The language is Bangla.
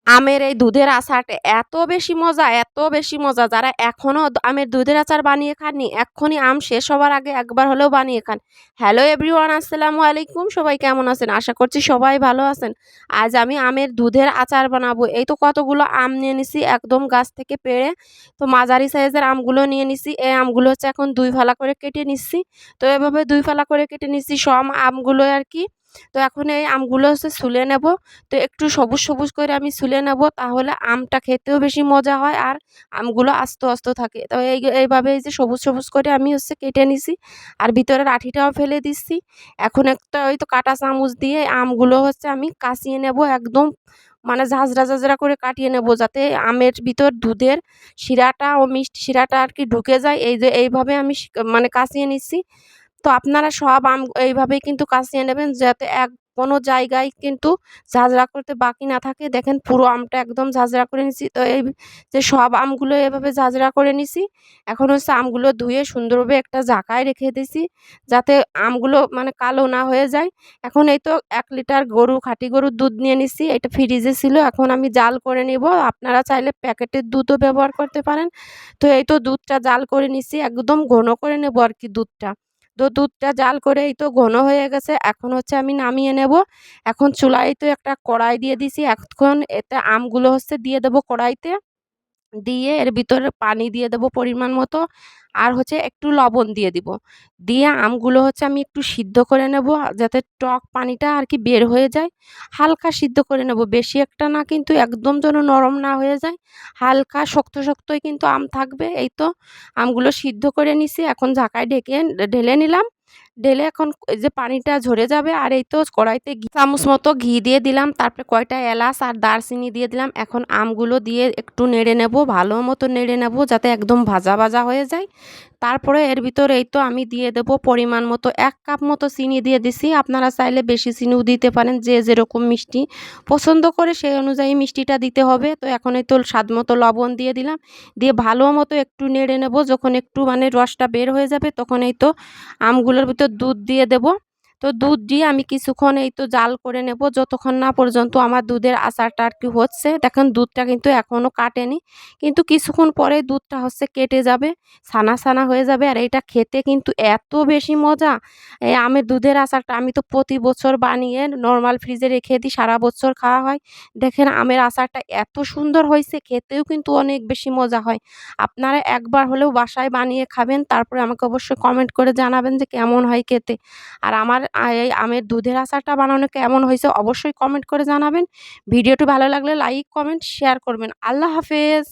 আমের এই দুধের আচারটা এত বেশি মজা, এত বেশি মজা। যারা এখনো আমের দুধের আচার বানিয়ে খাননি, এক্ষুনি আম শেষ হবার আগে একবার হলেও বানিয়ে খান। হ্যালো এভরিওয়ান, আসসালামু আলাইকুম। সবাই কেমন আছেন? আশা করছি সবাই ভালো আছেন। আজ আমি আমের দুধের আচার বানাবো। এই তো কতগুলো আম নিয়ে নিছি একদম গাছ থেকে পেড়ে। তো মাঝারি সাইজের আমগুলো নিয়ে নিছি। এই আমগুলো হচ্ছে এখন ২ ফালা করে কেটে নিচ্ছি। তো এভাবে ২ ফালা করে কেটে নিচ্ছি সব আমগুলো আরকি। তো এখন এই আমগুলো হচ্ছে ছুলে নেব। তো একটু সবুজ, সবুজ করে আমি ছুলে নেব, তাহলে আমটা খেতেও বেশি মজা হয় আর আমগুলো আস্ত, আস্ত থাকে। তো এইভাবে এই যে সবুজ, সবুজ করে আমি হচ্ছে কেটে নিছি। আর ভিতরের আঠিটাও ফেলে দিচ্ছি। এখন একটা ওই তো কাঁটা চামচ দিয়ে আমগুলো হচ্ছে আমি কাচিয়ে নেব একদম, মানে ঝাঁঝরা, ঝাঁঝরা করে কাটিয়ে নেব, যাতে আমের ভিতর দুধের শিরাটা ও মিষ্টি শিরাটা আরকি ঢুকে যায়। এই যে এইভাবে আমি মানে কাচিয়ে নিচ্ছি। তো আপনারা সব আম এইভাবেই কিন্তু কাচিয়ে নেবেন, যাতে কোনো জায়গায় কিন্তু ঝাঁঝরা করতে বাকি না থাকে। দেখেন পুরো আমটা একদম ঝাঁঝরা করে নিছি। তো এই যে সব আমগুলো এভাবে ঝাঁঝরা করে নিছি। এখন হচ্ছে আমগুলো ধুয়ে সুন্দরভাবে একটা জাগায় রেখে দিছি, যাতে আমগুলো মানে কালো না হয়ে যায়। এখন এই তো ১ লিটার খাঁটি গরুর দুধ নিয়ে নিছি। এটা ফ্রিজে ছিল। এখন আমি জাল করে নিব। আপনারা চাইলে প্যাকেটের দুধও ব্যবহার করতে পারেন। তো এই তো দুধটা জাল করে নিছি। একদম ঘন করে নেব আরকি দুধটা। তো দুধটা জাল করে এই তো ঘন হয়ে গেছে। এখন হচ্ছে আমি নামিয়ে নেব। এখন চুলায় তো একটা কড়াই দিয়ে দিছি। এখন এতে আমগুলো হচ্ছে দিয়ে দেব কড়াইতে। দিয়ে এর ভিতরে পানি দিয়ে দেব পরিমাণ মতো। আর হচ্ছে একটু লবণ দিয়ে দিব। দিয়ে আমগুলো হচ্ছে আমি একটু সিদ্ধ করে নেব, যাতে টক পানিটা আরকি বের হয়ে যায়। হালকা সিদ্ধ করে নেব, বেশি একটা না, কিন্তু একদম যেন নরম না হয়ে যায়। হালকা শক্ত, শক্তই কিন্তু আম থাকবে। এই তো আমগুলো সিদ্ধ করে নিছি। এখন ঢাকায় ঢেকে ঢেলে নিলাম। ঢেলে এখন এই যে পানিটা ঝরে যাবে, আর এই তো কড়াইতে চামচ মতো ঘি দিয়ে দিলাম। তারপরে কয়টা এলাচ আর দারচিনি দিয়ে দিলাম। এখন আমগুলো দিয়ে একটু নেড়ে নেব, ভালো মতো নেড়ে নেব, যাতে একদম ভাজা, ভাজা হয়ে যায়। তারপরে এর ভিতরে এই তো আমি দিয়ে দেব পরিমাণ মতো ১ কাপ মতো চিনি দিয়ে দিছি। আপনারা চাইলে বেশি চিনিও দিতে পারেন, যে যেরকম মিষ্টি পছন্দ করে সেই অনুযায়ী মিষ্টিটা দিতে হবে। তো এখন এই তো স্বাদ মতো লবণ দিয়ে দিলাম। দিয়ে ভালো মতো একটু নেড়ে নেব। যখন একটু মানে রসটা বের হয়ে যাবে, তখন এই তো আমগুলোর ভিতর দুধ দিয়ে দেব। তো দুধ দিয়ে আমি কিছুক্ষণ এই তো জাল করে নেব, যতক্ষণ না পর্যন্ত আমার দুধের আচারটা আরকি হচ্ছে। দেখেন দুধটা কিন্তু এখনও কাটেনি, কিন্তু কিছুক্ষণ পরেই দুধটা হচ্ছে কেটে যাবে, ছানা, ছানা হয়ে যাবে। আর এইটা খেতে কিন্তু এত বেশি মজা। এই আমের দুধের আচারটা আমি তো প্রতি বছর বানিয়ে নরমাল ফ্রিজে রেখে দিই, সারা বছর খাওয়া হয়। দেখেন আমের আচারটা এত সুন্দর হইছে, খেতেও কিন্তু অনেক বেশি মজা হয়। আপনারা একবার হলেও বাসায় বানিয়ে খাবেন, তারপরে আমাকে অবশ্যই কমেন্ট করে জানাবেন যে কেমন হয় খেতে। আর আমার এই আমের দুধের আচারটা বানানো কেমন হয়েছে অবশ্যই কমেন্ট করে জানাবেন। ভিডিওটি ভালো লাগলে লাইক, কমেন্ট, শেয়ার করবেন। আল্লাহ হাফেজ।